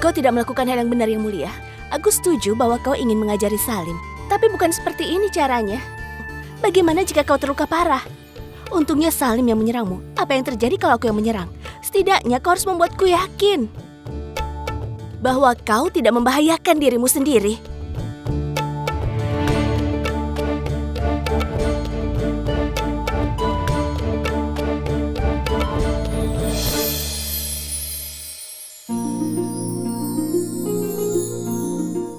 Kau tidak melakukan hal yang benar yang mulia. Aku setuju bahwa kau ingin mengajari Salim. Tapi bukan seperti ini caranya. Bagaimana jika kau terluka parah? Untungnya Salim yang menyerangmu. Apa yang terjadi kalau aku yang menyerang? Setidaknya kau harus membuatku yakin bahwa kau tidak membahayakan dirimu sendiri.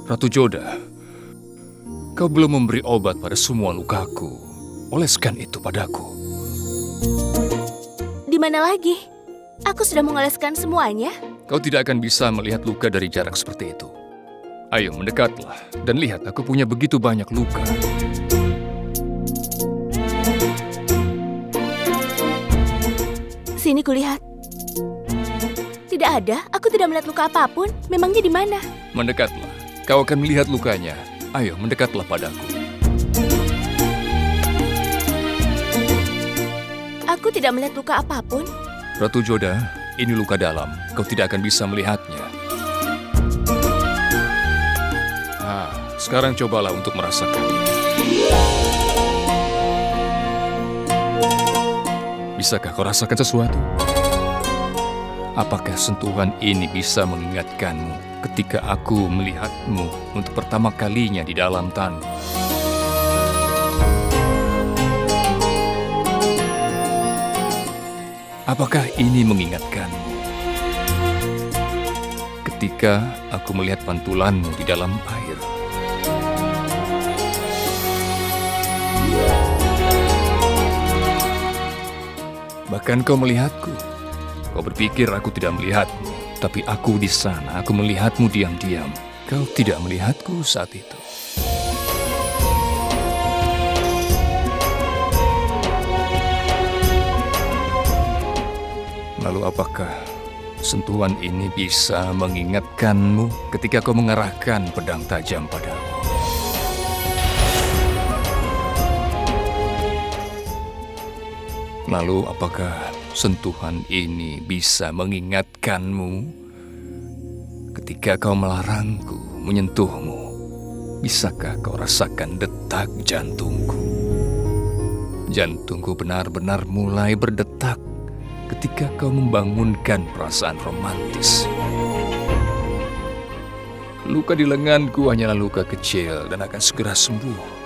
Ratu Joda, kau belum memberi obat pada semua lukaku. Oleskan itu padaku. Di mana lagi? Aku sudah mengoleskan semuanya. Kau tidak akan bisa melihat luka dari jarak seperti itu. Ayo mendekatlah dan lihat aku punya begitu banyak luka. Sini kulihat. Tidak ada, aku tidak melihat luka apapun. Memangnya di mana? Mendekatlah, kau akan melihat lukanya. Ayo mendekatlah padaku. Aku tidak melihat luka apapun. Ratu Joda, ini luka dalam. Kau tidak akan bisa melihatnya. Sekarang cobalah untuk merasakan. Bisakah kau rasakan sesuatu? Apakah sentuhan ini bisa mengingatkanmu ketika aku melihatmu untuk pertama kalinya di dalam tanah? Apakah ini mengingatkanmu ketika aku melihat pantulanmu di dalam air? Bahkan kau melihatku. Kau berpikir aku tidak melihatmu, tapi aku di sana. Aku melihatmu diam-diam. Kau tidak melihatku saat itu. Lalu apakah sentuhan ini bisa mengingatkanmu ketika kau mengarahkan pedang tajam padaku? Lalu apakah sentuhan ini bisa mengingatkanmu ketika kau melarangku menyentuhmu? Bisakah kau rasakan detak jantungku? Jantungku benar-benar mulai berdetak ketika kau membangunkan perasaan romantis. Luka di lenganku hanyalah luka kecil dan akan segera sembuh.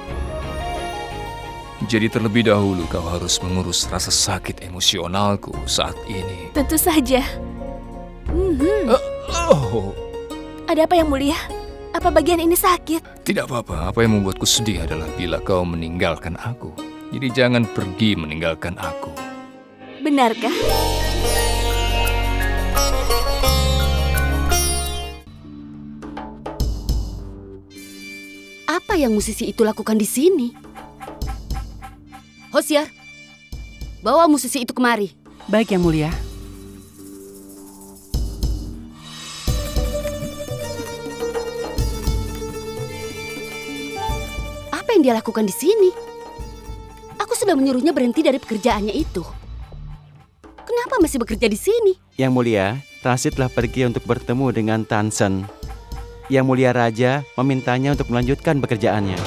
Jadi terlebih dahulu kau harus mengurus rasa sakit emosionalku saat ini. Tentu saja. Ada apa yang mulia? Apa bagian ini sakit? Tidak apa-apa. Apa yang membuatku sedih adalah bila kau meninggalkan aku. Jadi jangan pergi meninggalkan aku. Benarkah? Apa yang musisi itu lakukan di sini? Hosiar, bawa musisi itu kemari. Baik, Yang Mulia. Apa yang dia lakukan di sini? Aku sudah menyuruhnya berhenti dari pekerjaannya itu. Kenapa masih bekerja di sini? Yang Mulia, Rashid telah pergi untuk bertemu dengan Tan Sen. Yang Mulia Raja memintanya untuk melanjutkan pekerjaannya.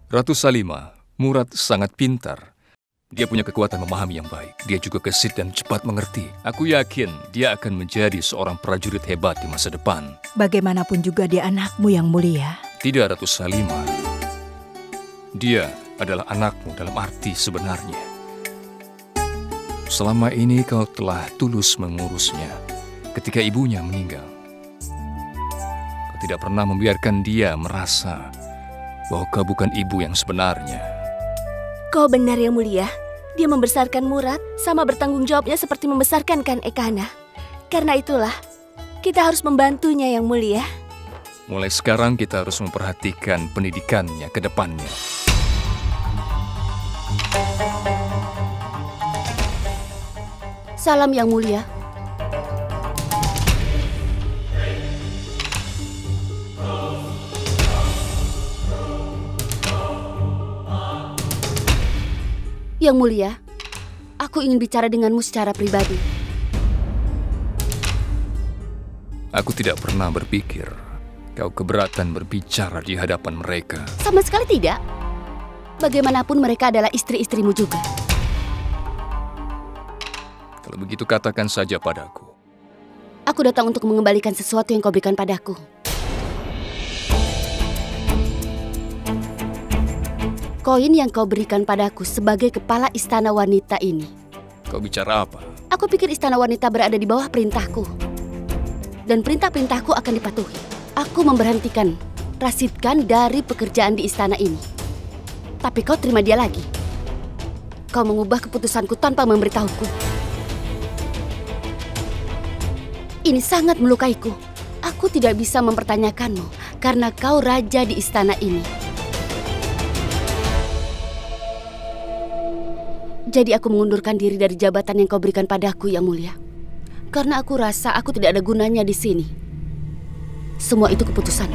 Ratu Salima, Murad sangat pintar. Dia punya kekuatan memahami yang baik. Dia juga gesit dan cepat mengerti. Aku yakin dia akan menjadi seorang prajurit hebat di masa depan. Bagaimanapun juga dia anakmu, Yang Mulia. Tidak, Ratu Salima. Dia adalah anakmu dalam arti sebenarnya. Selama ini kau telah tulus mengurusnya ketika ibunya meninggal. Kau tidak pernah membiarkan dia merasa bahwa kau bukan ibu yang sebenarnya. Kau benar, Yang Mulia. Dia membesarkan Murad sama bertanggung jawabnya seperti membesarkan Kan Ekana. Karena itulah, kita harus membantunya, Yang Mulia. Mulai sekarang kita harus memperhatikan pendidikannya ke depannya. Salam, Yang Mulia. Yang Mulia, aku ingin bicara denganmu secara pribadi. Aku tidak pernah berpikir kau keberatan berbicara di hadapan mereka. Sama sekali tidak. Bagaimanapun mereka adalah istri-istrimu juga. Kalau begitu katakan saja padaku. Aku datang untuk mengembalikan sesuatu yang kau berikan padaku. Koin yang kau berikan padaku sebagai kepala istana wanita ini. Kau bicara apa? Aku pikir istana wanita berada di bawah perintahku. Dan perintah-perintahku akan dipatuhi. Aku memberhentikan Rashid Khan dari pekerjaan di istana ini. Tapi kau terima dia lagi. Kau mengubah keputusanku tanpa memberitahuku. Ini sangat melukaiku. Aku tidak bisa mempertanyakanmu karena kau raja di istana ini. Jadi aku mengundurkan diri dari jabatan yang kau berikan padaku, Yang Mulia. Karena aku rasa aku tidak ada gunanya di sini. Semua itu keputusan.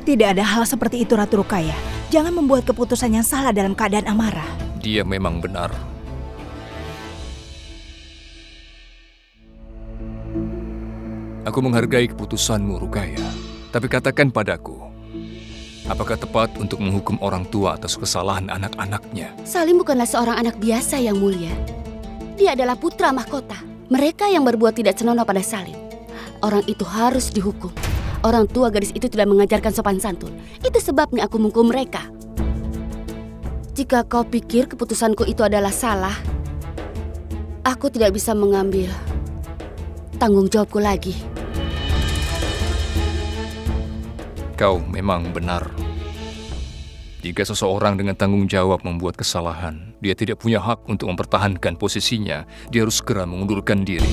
Tidak ada hal seperti itu, Ratu Rukaya. Jangan membuat keputusan yang salah dalam keadaan amarah. Dia memang benar. Aku menghargai keputusanmu, Rukaya. Tapi katakan padaku, apakah tepat untuk menghukum orang tua atas kesalahan anak-anaknya? Salim bukanlah seorang anak biasa, Yang Mulia. Dia adalah putra mahkota. Mereka yang berbuat tidak senonoh pada Salim, orang itu harus dihukum. Orang tua gadis itu tidak mengajarkan sopan santun. Itu sebabnya aku menghukum mereka. Jika kau pikir keputusanku itu adalah salah, aku tidak bisa mengambil tanggung jawabku lagi. Kau memang benar. Jika seseorang dengan tanggung jawab membuat kesalahan, dia tidak punya hak untuk mempertahankan posisinya. Dia harus segera mengundurkan diri.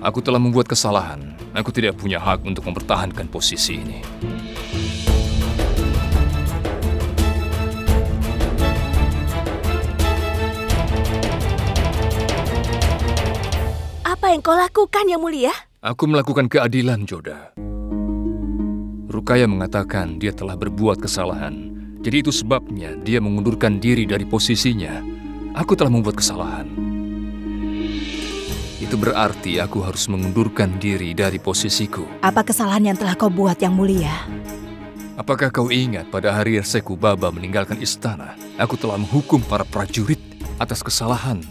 Aku telah membuat kesalahan. Aku tidak punya hak untuk mempertahankan posisi ini. Apa yang kau lakukan, Yang Mulia? Aku melakukan keadilan, Joda. Rukaya mengatakan dia telah berbuat kesalahan. Jadi itu sebabnya dia mengundurkan diri dari posisinya. Aku telah membuat kesalahan. Itu berarti aku harus mengundurkan diri dari posisiku. Apa kesalahan yang telah kau buat, Yang Mulia? Apakah kau ingat pada hari Seku Baba meninggalkan istana, aku telah menghukum para prajurit atas kesalahan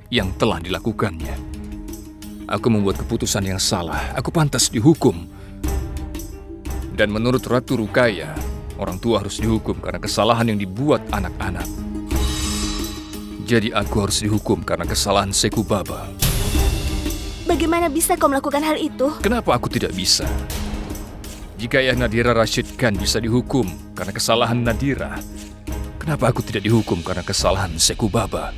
yang telah dilakukannya. Aku membuat keputusan yang salah. Aku pantas dihukum. Dan menurut Ratu Rukaya, orang tua harus dihukum karena kesalahan yang dibuat anak-anak. Jadi aku harus dihukum karena kesalahan Seku Baba. Bagaimana bisa kau melakukan hal itu? Kenapa aku tidak bisa? Jika Ayah Nadira Rashid Khan bisa dihukum karena kesalahan Nadira, kenapa aku tidak dihukum karena kesalahan Seku Baba?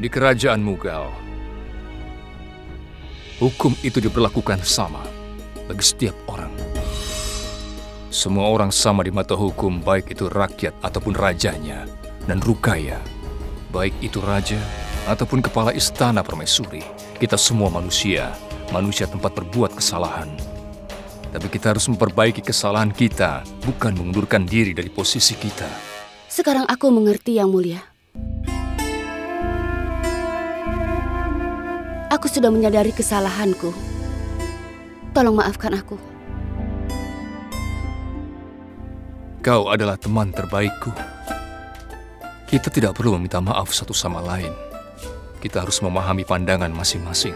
Di kerajaan Mughal, hukum itu diberlakukan sama bagi setiap orang. Semua orang sama di mata hukum, baik itu rakyat ataupun rajanya. Dan Rukaya, baik itu raja ataupun kepala istana permaisuri, kita semua manusia tempat berbuat kesalahan. Tapi kita harus memperbaiki kesalahan kita, bukan mengundurkan diri dari posisi kita. Sekarang aku mengerti, Yang Mulia. Aku sudah menyadari kesalahanku. Tolong maafkan aku. Kau adalah teman terbaikku. Kita tidak perlu meminta maaf satu sama lain. Kita harus memahami pandangan masing-masing.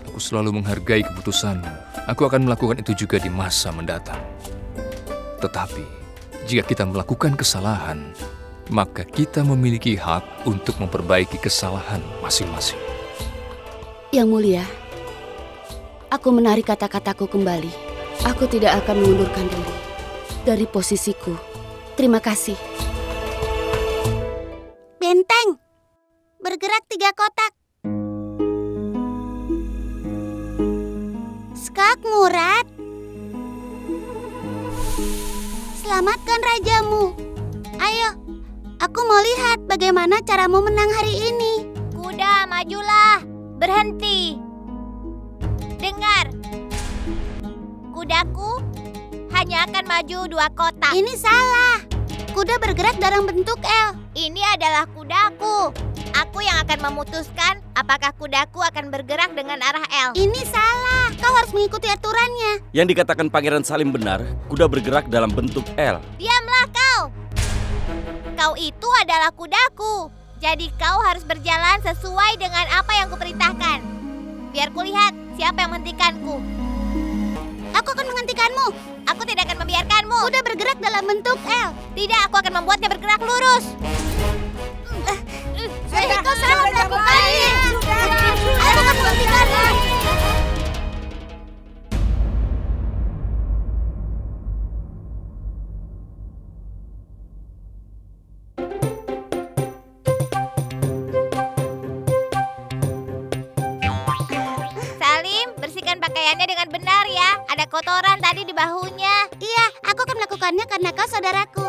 Aku selalu menghargai keputusanmu. Aku akan melakukan itu juga di masa mendatang. Tetapi, jika kita melakukan kesalahan, maka kita memiliki hak untuk memperbaiki kesalahan masing-masing. Yang Mulia, aku menarik kata-kataku kembali. Aku tidak akan mengundurkan diri dari posisiku. Terima kasih. Benteng, bergerak 3 kotak. Skak Murad, selamatkan rajamu. Ayo, aku mau lihat bagaimana caramu menang hari ini. Kuda, majulah. Berhenti. Dengar. Kudaku hanya akan maju 2 kotak. Ini salah. Kuda bergerak dalam bentuk L. Ini adalah kudaku. Aku yang akan memutuskan apakah kudaku akan bergerak dengan arah L. Ini salah. Kau harus mengikuti aturannya. Yang dikatakan Pangeran Salim benar, kuda bergerak dalam bentuk L. Diamlah kau. Kau itu adalah kudaku. Jadi kau harus berjalan sesuai dengan apa yang kuperintahkan. Biar kulihat siapa yang menghentikanku. Aku akan menghentikanmu. Aku tidak akan membiarkanmu. Kuda bergerak dalam bentuk L. Tidak, aku akan membuatnya bergerak lurus. Kau salah melakukannya. Aku akan menghentikanmu. Pakaiannya dengan benar ya. Ada kotoran tadi di bahunya. Iya, aku akan melakukannya karena kau saudaraku.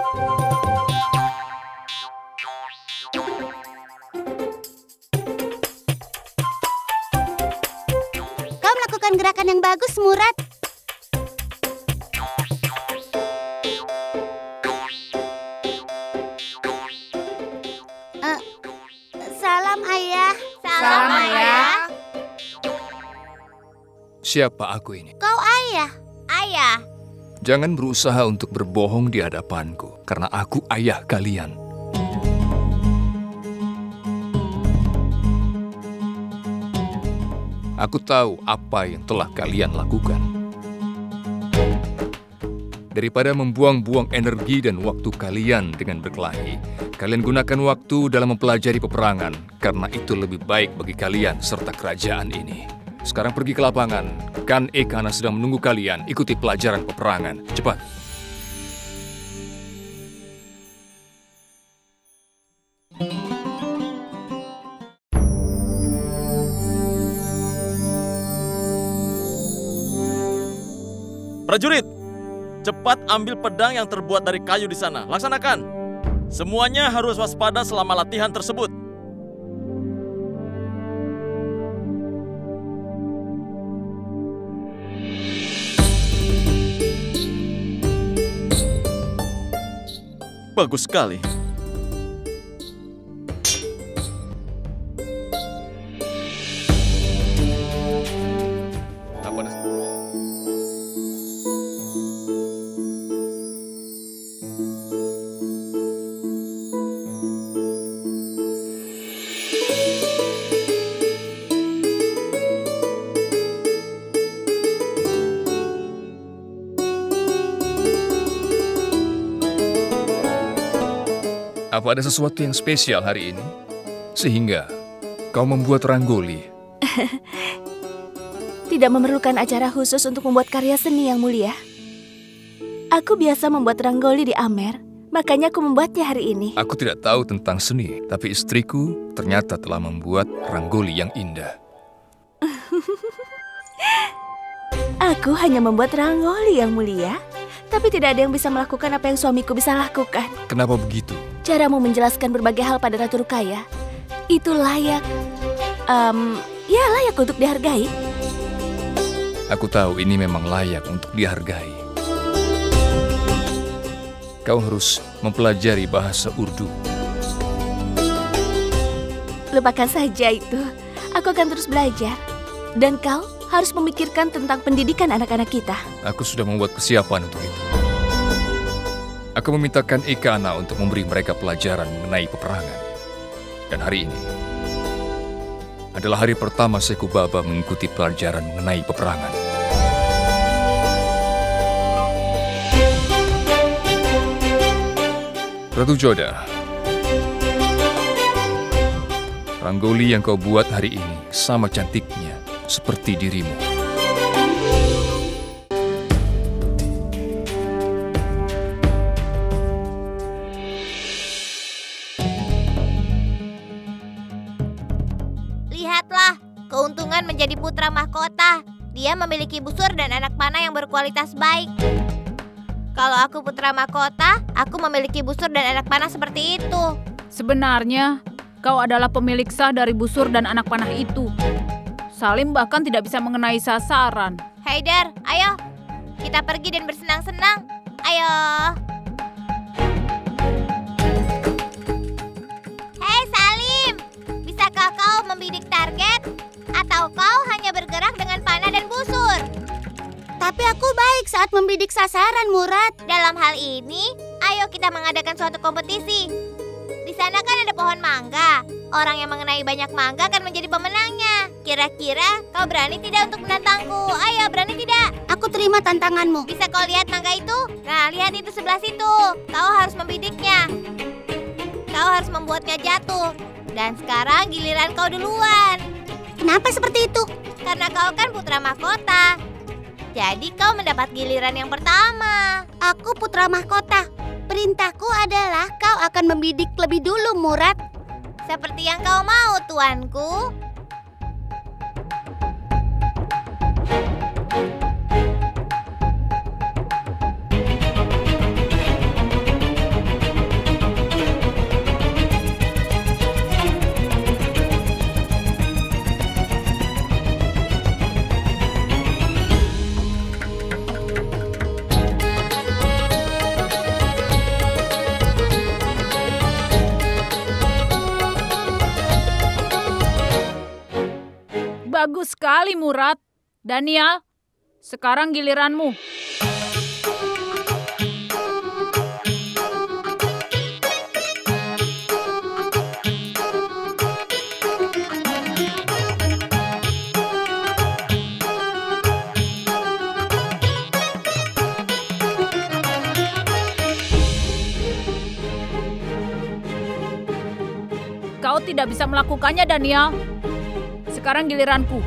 Kau melakukan gerakan yang bagus, Murad. Salam, Ayah. Salam, Ayah. Siapa aku ini? Kau ayah. Ayah. Jangan berusaha untuk berbohong di hadapanku, karena aku ayah kalian. Aku tahu apa yang telah kalian lakukan. Daripada membuang-buang energi dan waktu kalian dengan berkelahi, kalian gunakan waktu dalam mempelajari peperangan, karena itu lebih baik bagi kalian serta kerajaan ini. Sekarang pergi ke lapangan. Kan Ekana sedang menunggu kalian. Ikuti pelajaran peperangan. Cepat. Prajurit, cepat ambil pedang yang terbuat dari kayu di sana. Laksanakan. Semuanya harus waspada selama latihan tersebut. Bagus sekali. Apa ada sesuatu yang spesial hari ini? Sehingga kau membuat ranggoli. Tidak memerlukan acara khusus untuk membuat karya seni yang mulia. Aku biasa membuat ranggoli di Amer, makanya aku membuatnya hari ini. Aku tidak tahu tentang seni, tapi istriku ternyata telah membuat ranggoli yang indah. Aku hanya membuat ranggoli yang mulia, tapi tidak ada yang bisa melakukan apa yang suamiku bisa lakukan. Kenapa begitu? Caramu menjelaskan berbagai hal pada Ratu Rukaya itu layak, layak untuk dihargai. Aku tahu ini memang layak untuk dihargai. Kau harus mempelajari bahasa Urdu. Lupakan saja itu. Aku akan terus belajar. Dan kau harus memikirkan tentang pendidikan anak-anak kita. Aku sudah membuat persiapan untuk itu. Aku memintakan Ekana untuk memberi mereka pelajaran mengenai peperangan. Dan hari ini adalah hari pertama Seku Baba mengikuti pelajaran mengenai peperangan. Ratu Joda, ranggoli yang kau buat hari ini sama cantiknya seperti dirimu. Lihatlah, keuntungan menjadi putra mahkota. Dia memiliki busur dan anak panah yang berkualitas baik. Kalau aku putra mahkota, aku memiliki busur dan anak panah seperti itu. Sebenarnya, kau adalah pemilik sah dari busur dan anak panah itu. Salim bahkan tidak bisa mengenai sasaran. Haidar, ayo. Kita pergi dan bersenang-senang. Ayo. Ayahku baik saat membidik sasaran, Murad. Dalam hal ini, ayo kita mengadakan suatu kompetisi. Di sana kan ada pohon mangga. Orang yang mengenai banyak mangga akan menjadi pemenangnya. Kira-kira kau berani tidak untuk menantangku? Ayo, berani tidak? Aku terima tantanganmu. Bisa kau lihat mangga itu? Nah, lihat itu sebelah situ. Kau harus membidiknya. Kau harus membuatnya jatuh. Dan sekarang giliran kau duluan. Kenapa seperti itu? Karena kau kan putra mahkota. Jadi kau mendapat giliran yang pertama. Aku putra mahkota. Perintahku adalah kau akan membidik lebih dulu, Murad. Seperti yang kau mau, tuanku. Bagus sekali, Murad. Daniel, sekarang giliranmu. Kau tidak bisa melakukannya, Daniel. Sekarang giliranku.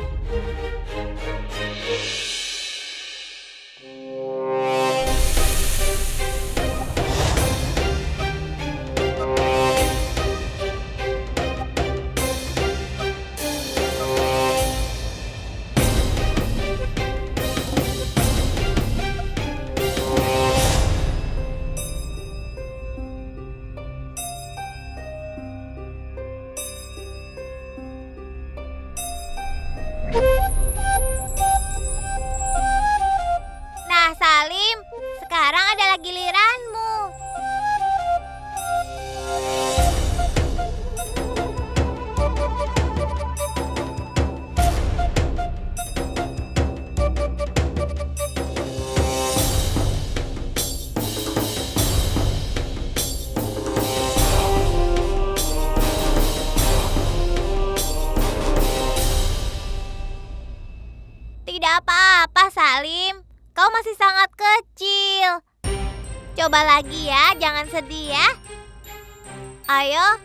Nah, Salim, sekarang adalah giliranmu. Tidak apa-apa, Salim. Kau masih sangat kecil. Coba lagi ya, jangan sedih ya. Ayo.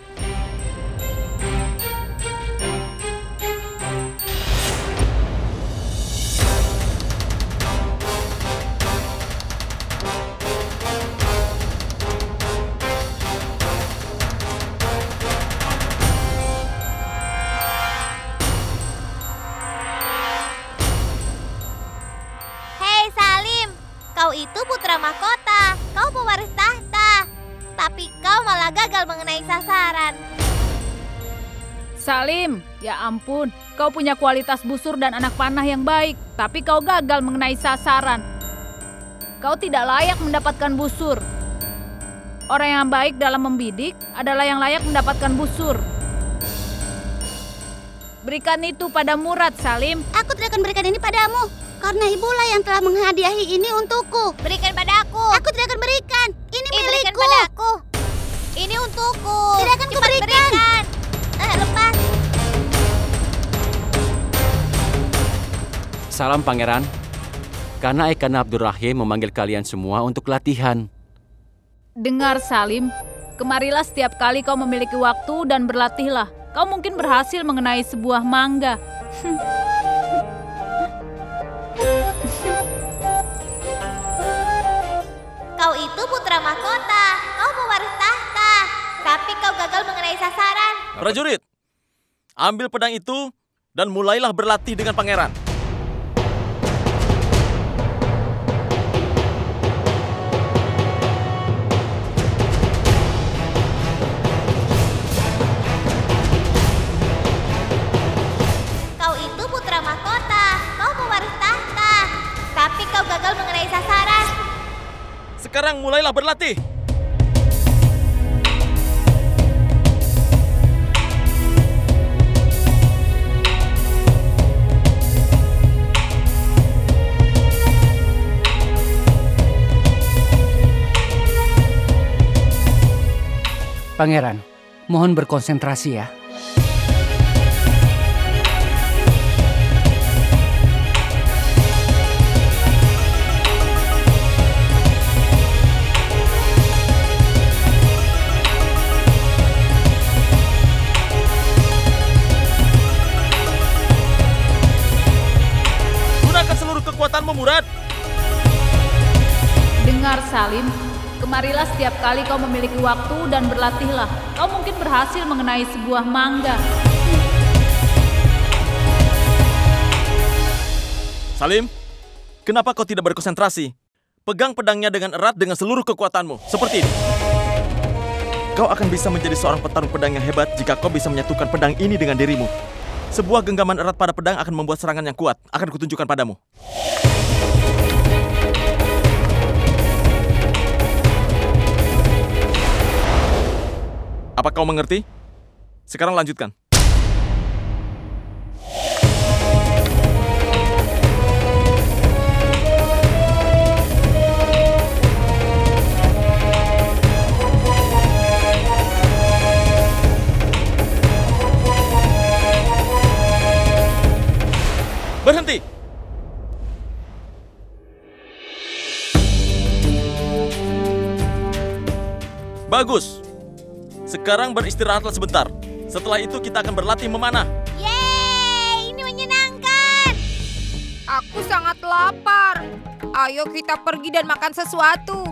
Kau itu putra mahkota, kau pewaris tahta. Tapi kau malah gagal mengenai sasaran. Salim, ya ampun, kau punya kualitas busur dan anak panah yang baik, tapi kau gagal mengenai sasaran. Kau tidak layak mendapatkan busur. Orang yang baik dalam membidik adalah yang layak mendapatkan busur. Berikan itu pada Murad, Salim. Aku tidak akan berikan ini padamu. Karena ibulah yang telah menghadiahi ini untukku. Berikan padaku. Aku tidak akan berikan. Ini milikku. Berikan padaku. Ini untukku. Tidak akan kuberikan. Lepas. Salam, Pangeran. Karena Ekana Abdurrahim memanggil kalian semua untuk latihan. Dengar, Salim. Kemarilah setiap kali kau memiliki waktu dan berlatihlah. Kau mungkin berhasil mengenai sebuah mangga. Kau itu putra mahkota, kau pewaris tahta, tapi kau gagal mengenai sasaran. Prajurit, ambil pedang itu dan mulailah berlatih dengan pangeran. Kau itu putra mahkota, kau pewaris tahta, tapi kau gagal mengenai sasaran. Sekarang mulailah berlatih. Pangeran, mohon berkonsentrasi ya. Gunakan seluruh kekuatanmu, Murad. Dengar Salim, kemarilah setiap kali kau memiliki waktu dan berlatihlah. Kau mungkin berhasil mengenai sebuah mangga. Salim, kenapa kau tidak berkonsentrasi? Pegang pedangnya dengan erat dengan seluruh kekuatanmu, seperti ini. Kau akan bisa menjadi seorang petarung pedang yang hebat jika kau bisa menyatukan pedang ini dengan dirimu. Sebuah genggaman erat pada pedang akan membuat serangan yang kuat. Akan kutunjukkan padamu. Apa kau mengerti? Sekarang lanjutkan. Berhenti! Bagus. Sekarang beristirahatlah sebentar. Setelah itu kita akan berlatih memanah. Yeay, ini menyenangkan. Aku sangat lapar. Ayo kita pergi dan makan sesuatu.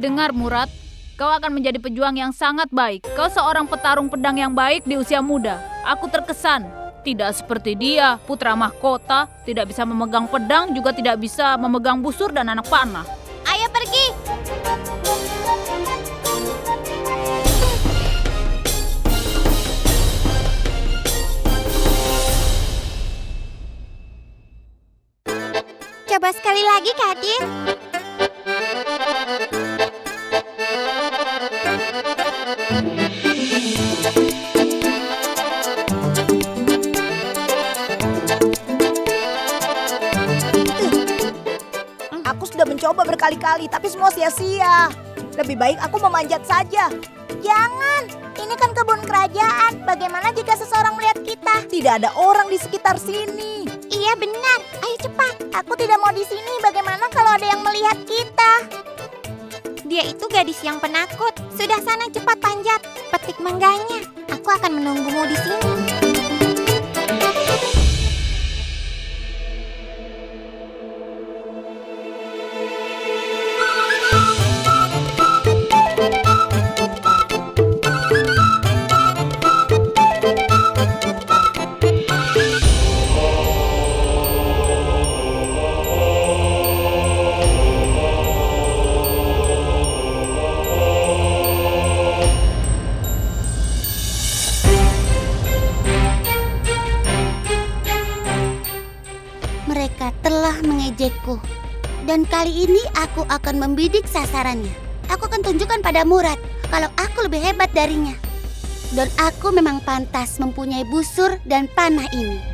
Dengar Murad, kau akan menjadi pejuang yang sangat baik. Kau seorang petarung pedang yang baik di usia muda. Aku terkesan. Tidak seperti dia, putra mahkota, tidak bisa memegang pedang, juga tidak bisa memegang busur dan anak panah. Ayo pergi. Coba sekali lagi, Kadir. Aku sudah mencoba berkali-kali, tapi semua sia-sia. Lebih baik aku memanjat saja. Jangan, ini kan kebun kerajaan. Bagaimana jika seseorang melihat kita? Tidak ada orang di sekitar sini. Iya benar, ayo cepat. Aku tidak mau di sini. Bagaimana kalau ada yang melihat kita? Dia itu gadis yang penakut. Sudah sana cepat panjat. Petik mangganya. Aku akan menunggumu di sini. Mereka telah mengejekku. Dan kali ini aku akan membidik sasarannya. Aku akan tunjukkan pada Murad kalau aku lebih hebat darinya. Dan aku memang pantas mempunyai busur dan panah ini.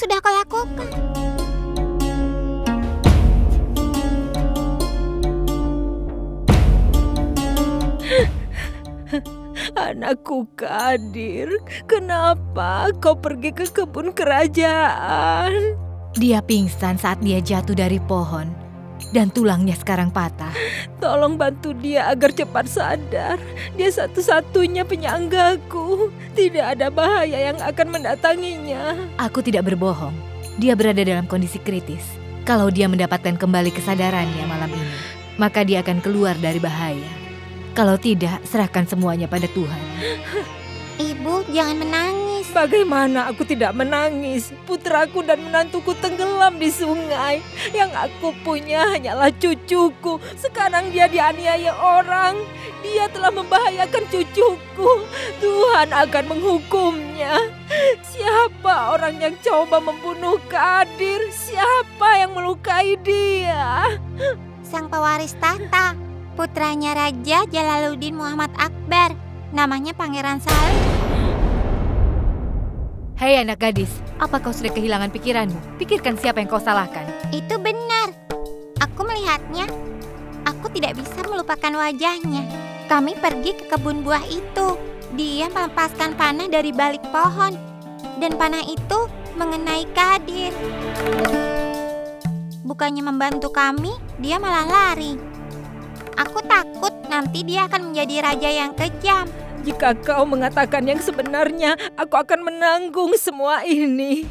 sudah kau lakukan. Anakku Kadir, kenapa kau pergi ke kebun kerajaan? Dia pingsan saat dia jatuh dari pohon dan tulangnya sekarang patah. Tolong bantu dia agar cepat sadar. Dia satu-satunya penyanggaku. Tidak ada bahaya yang akan mendatanginya. Aku tidak berbohong. Dia berada dalam kondisi kritis. Kalau dia mendapatkan kembali kesadarannya malam ini, maka dia akan keluar dari bahaya. Kalau tidak, serahkan semuanya pada Tuhan. Ibu, jangan menangis. Bagaimana aku tidak menangis? Putraku dan menantuku tenggelam di sungai. Yang aku punya hanyalah cucuku. Sekarang dia dianiaya orang. Dia telah membahayakan cucuku. Tuhan akan menghukumnya. Siapa orang yang coba membunuh Kadir? Siapa yang melukai dia? Sang pewaris tahta, putranya Raja Jalaluddin Muhammad Akbar. Namanya Pangeran Salim. Hei anak gadis, apa kau sudah kehilangan pikiranmu? Pikirkan siapa yang kau salahkan. Itu benar. Aku melihatnya. Aku tidak bisa melupakan wajahnya. Kami pergi ke kebun buah itu. Dia melepaskan panah dari balik pohon. Dan panah itu mengenai Kadir. Bukannya membantu kami, dia malah lari. Aku takut nanti dia akan menjadi raja yang kejam. Jika kau mengatakan yang sebenarnya, aku akan menanggung semua ini.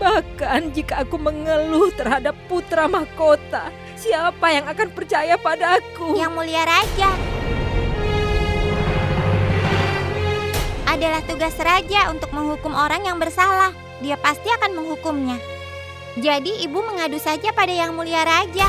Bahkan jika aku mengeluh terhadap putra mahkota, siapa yang akan percaya padaku? Yang mulia raja. Adalah tugas raja untuk menghukum orang yang bersalah. Dia pasti akan menghukumnya. Jadi ibu mengadu saja pada yang mulia raja.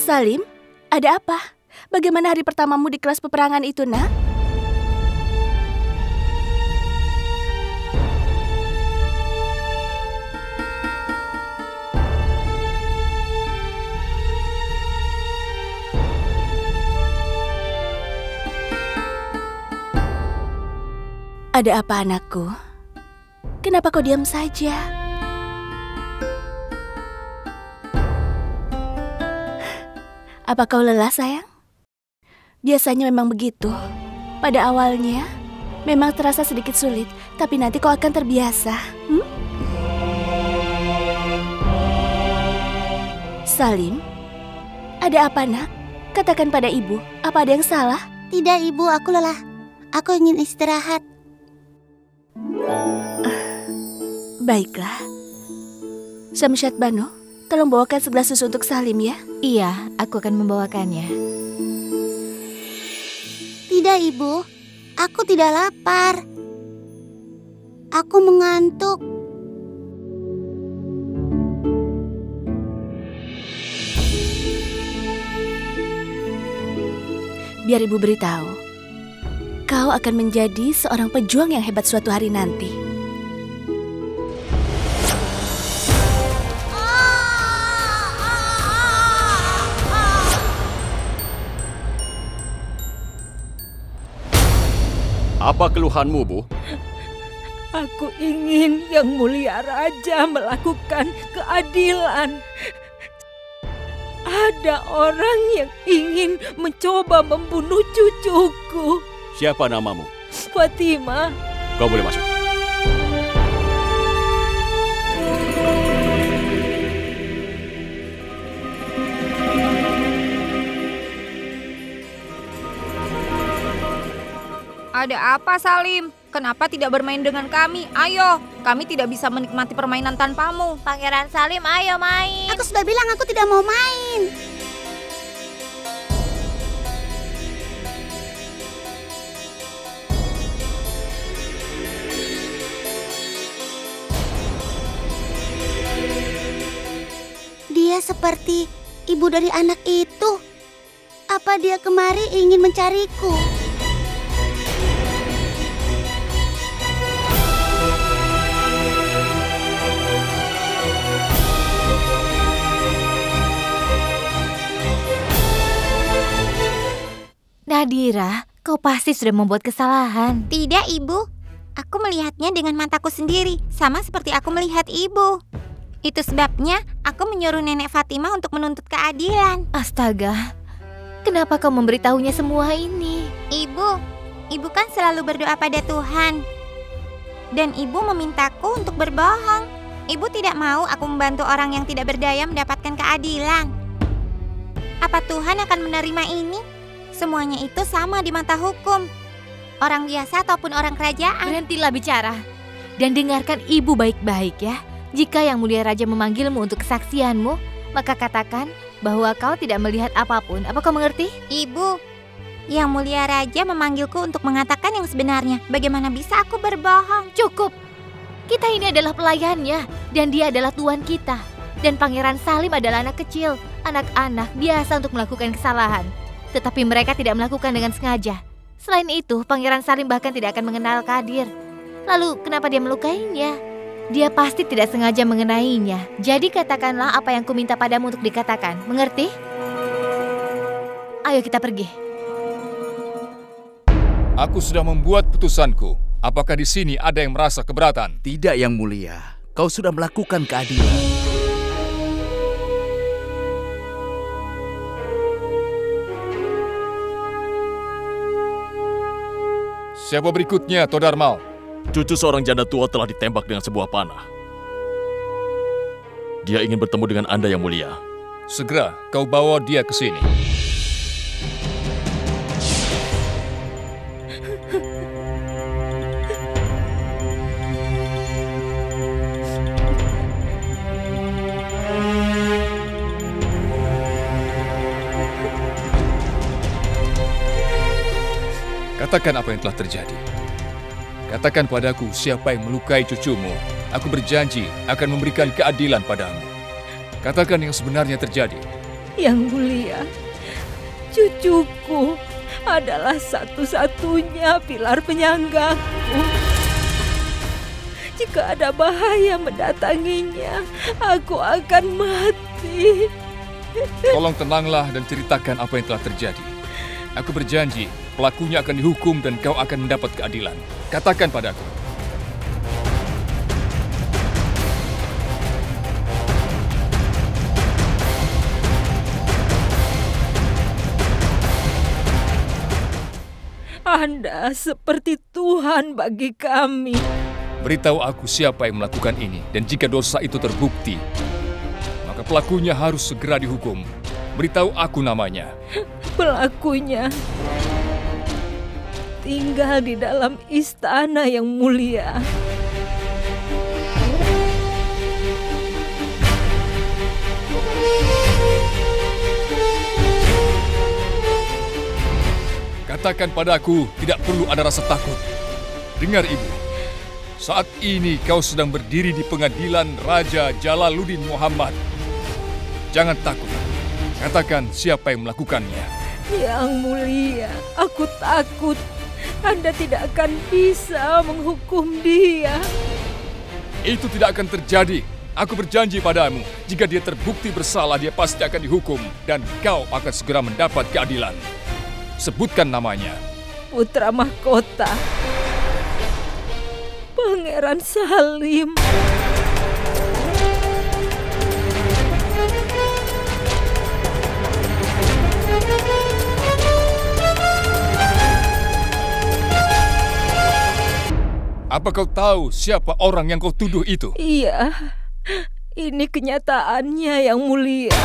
Salim, ada apa? Bagaimana hari pertamamu di kelas peperangan itu, nak? Ada apa, anakku? Kenapa kau diam saja? Apa kau lelah, sayang? Biasanya memang begitu. Pada awalnya, memang terasa sedikit sulit, tapi nanti kau akan terbiasa. Salim, ada apa, nak? Katakan pada ibu, apa ada yang salah? Tidak, ibu, aku lelah. Aku ingin istirahat. Baiklah. Syamsyad Bano, tolong bawakan segelas susu untuk Salim ya. Iya, aku akan membawakannya. Tidak, ibu. Aku tidak lapar. Aku mengantuk. Biar ibu beritahu, kau akan menjadi seorang pejuang yang hebat suatu hari nanti. Apa keluhanmu, Bu? Aku ingin yang mulia raja melakukan keadilan. Ada orang yang ingin mencoba membunuh cucuku. Siapa namamu? Fatima. Kau boleh masuk. Ada apa, Salim? Kenapa tidak bermain dengan kami? Ayo, kami tidak bisa menikmati permainan tanpamu. Pangeran Salim, ayo main. Aku sudah bilang aku tidak mau main. Dia seperti ibu dari anak itu. Apa membawa dia kemari ingin mencariku. Nadira, kau pasti sudah membuat kesalahan. Tidak, Ibu. Aku melihatnya dengan mataku sendiri, sama seperti aku melihat Ibu. Itu sebabnya aku menyuruh Nenek Fatimah untuk menuntut keadilan. Astaga, kenapa kau memberitahunya semua ini? Ibu kan selalu berdoa pada Tuhan. Dan Ibu memintaku untuk berbohong. Ibu tidak mau aku membantu orang yang tidak berdaya mendapatkan keadilan. Apa Tuhan akan menerima ini? Semuanya itu sama di mata hukum. Orang biasa ataupun orang kerajaan. Berhentilah bicara dan dengarkan ibu baik-baik ya. Jika Yang Mulia Raja memanggilmu untuk kesaksianmu, maka katakan bahwa kau tidak melihat apapun. Apa kau mengerti? Ibu, Yang Mulia Raja memanggilku untuk mengatakan yang sebenarnya. Bagaimana bisa aku berbohong? Cukup. Kita ini adalah pelayannya dan dia adalah tuan kita. Dan Pangeran Salim adalah anak kecil. Anak-anak biasa untuk melakukan kesalahan. Tetapi mereka tidak melakukan dengan sengaja. Selain itu, Pangeran Salim bahkan tidak akan mengenal Kadir. Lalu, kenapa dia melukainya? Dia pasti tidak sengaja mengenainya. Jadi katakanlah apa yang kuminta padamu untuk dikatakan. Mengerti? Ayo kita pergi. Aku sudah membuat putusanku. Apakah di sini ada yang merasa keberatan? Tidak, Yang Mulia. Kau sudah melakukan keadilan. Siapa berikutnya, Todarmal? Cucu seorang janda tua telah ditembak dengan sebuah panah. Dia ingin bertemu dengan Anda, Yang Mulia. Segera kau bawa dia ke sini. Katakan apa yang telah terjadi. Katakan padaku siapa yang melukai cucumu. Aku berjanji akan memberikan keadilan padamu. Katakan yang sebenarnya terjadi. Yang Mulia, cucuku adalah satu-satunya pilar penyanggaku. Jika ada bahaya mendatanginya, aku akan mati. Tolong tenanglah dan ceritakan apa yang telah terjadi. Aku berjanji pelakunya akan dihukum dan kau akan mendapat keadilan. Katakan padaku. Anda seperti Tuhan bagi kami. Beritahu aku siapa yang melakukan ini, dan jika dosa itu terbukti, maka pelakunya harus segera dihukum. Beritahu aku namanya. Pelakunya tinggal di dalam istana Yang Mulia. Katakan padaku, tidak perlu ada rasa takut. Dengar ibu, saat ini kau sedang berdiri di pengadilan Raja Jalaluddin Muhammad. Jangan takut. Katakan siapa yang melakukannya. Yang Mulia, aku takut Anda tidak akan bisa menghukum dia. Itu tidak akan terjadi. Aku berjanji padamu, jika dia terbukti bersalah, dia pasti akan dihukum. Dan kau akan segera mendapat keadilan. Sebutkan namanya. Putra Mahkota, Pangeran Salim. Apa kau tahu siapa orang yang kau tuduh itu? Iya, ini kenyataannya Yang Mulia.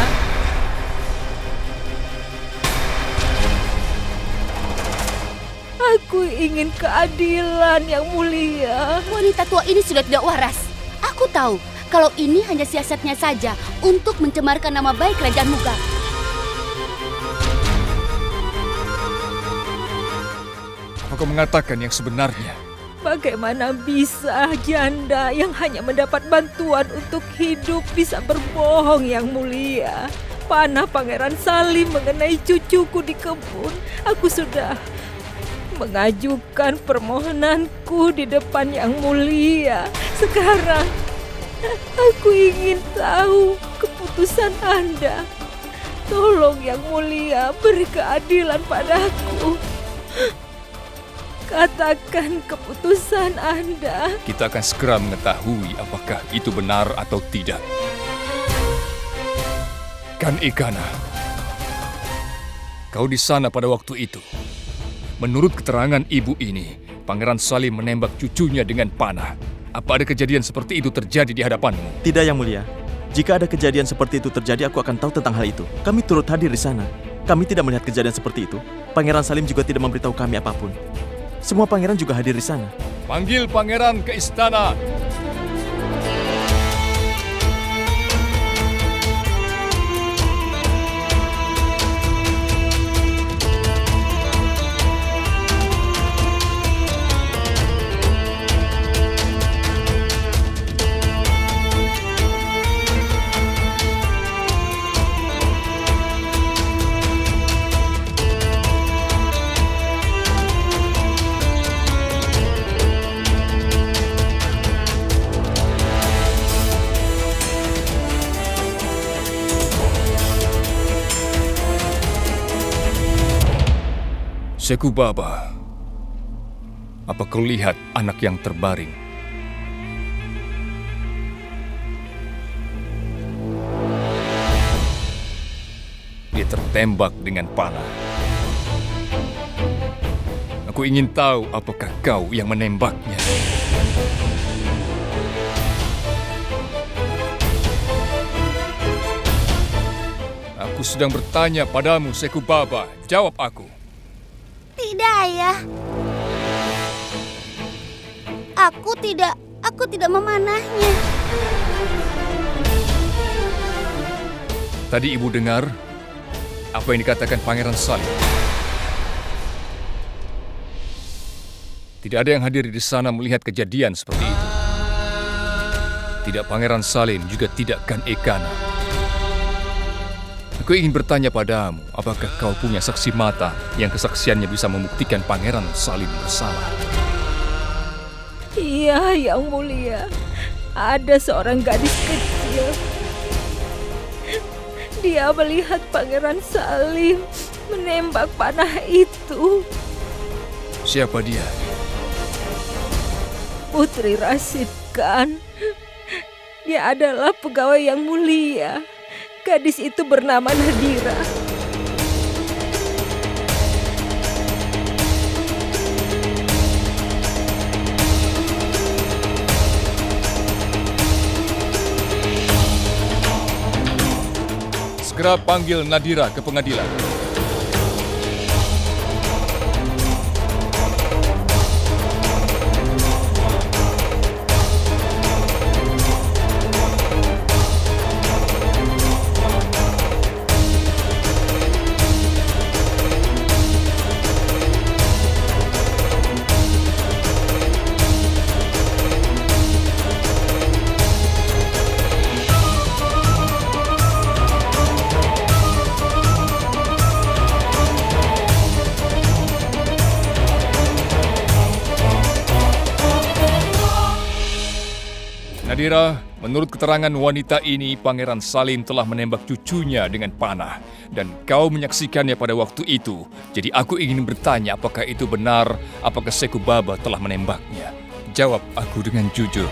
Aku ingin keadilan Yang Mulia. Wanita tua ini sudah tidak waras. Aku tahu kalau ini hanya siasatnya saja untuk mencemarkan nama baik Kerajaan Mughal. Apa kau mengatakan yang sebenarnya? Bagaimana bisa janda yang hanya mendapat bantuan untuk hidup bisa berbohong Yang Mulia? panah Pangeran Salim mengenai cucuku di kebun, aku sudah mengajukan permohonanku di depan Yang Mulia. Sekarang aku ingin tahu keputusan Anda. Tolong Yang Mulia beri keadilan padaku. Katakan keputusan Anda. Kita akan segera mengetahui apakah itu benar atau tidak. Kan Ikana, kau di sana pada waktu itu. Menurut keterangan ibu ini, Pangeran Salim menembak cucunya dengan panah. Apa ada kejadian seperti itu terjadi di hadapanmu? Tidak, Yang Mulia. Jika ada kejadian seperti itu terjadi, aku akan tahu tentang hal itu. Kami turut hadir di sana. Kami tidak melihat kejadian seperti itu. Pangeran Salim juga tidak memberitahu kami apapun. Semua pangeran juga hadir di sana. Panggil pangeran ke istana. Sekubaba, apa kau lihat anak yang terbaring? Dia tertembak dengan panah. Aku ingin tahu apakah kau yang menembaknya. Aku sedang bertanya padamu, Sekubaba. Jawab aku. Tidak, Ayah. Aku tidak memanahnya. Tadi ibu dengar apa yang dikatakan Pangeran Salim. Tidak ada yang hadir di sana melihat kejadian seperti itu. Tidak Pangeran Salim, juga tidak Kan Ikana. Aku ingin bertanya padamu, apakah kau punya saksi mata yang kesaksiannya bisa membuktikan Pangeran Salim bersalah? Iya, Yang Mulia. Ada seorang gadis kecil. Dia melihat Pangeran Salim menembak panah itu. Siapa dia? Putri Rashid Khan. Dia adalah pegawai Yang Mulia. Gadis itu bernama Nadira. Segera panggil Nadira ke pengadilan. Nadira, menurut keterangan wanita ini, Pangeran Salim telah menembak cucunya dengan panah. Dan kau menyaksikannya pada waktu itu. Jadi aku ingin bertanya apakah itu benar, apakah Sekubaba telah menembaknya. Jawab aku dengan jujur.